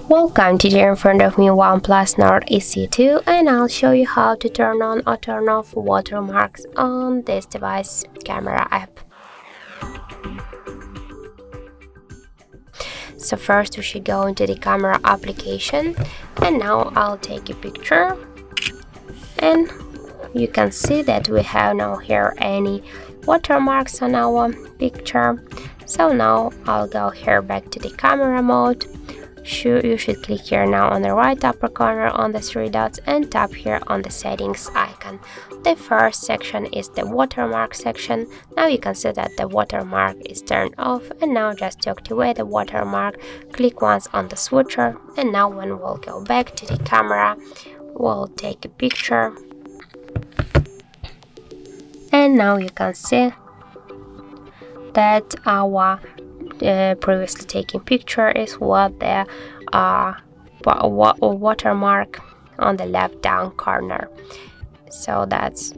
Welcome, today in front of me OnePlus Nord CE2, and I'll show you how to turn on or turn off watermarks on this device camera app. So first we should go into the camera application, and now I'll take a picture, and you can see that we have now here any watermarks on our picture. So now I'll go here back to the camera mode. You should click here now on the right upper corner on the three dots and tap here on the settings icon. The first section is the watermark section. Now you can see that the watermark is turned off, and now just to activate the watermark, click once on the switcher, and now when we'll go back to the camera, we'll take a picture, and now you can see that our previously taken picture is what the watermark on the left down corner. So that's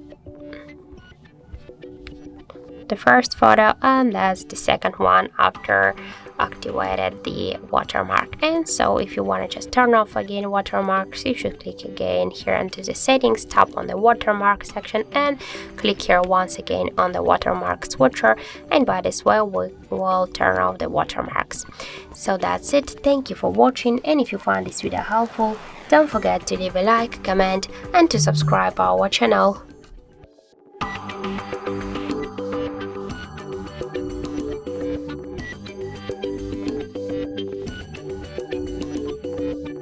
the first photo, and that's the second one after activated the watermark. And so if you want to just turn off again watermarks, you should click again here into the settings, tap on the watermark section, and click here once again on the watermark switcher, and by this way we will turn off the watermarks. So that's it. Thank you for watching, and if you find this video helpful, don't forget to leave a like, comment, and to subscribe our channel.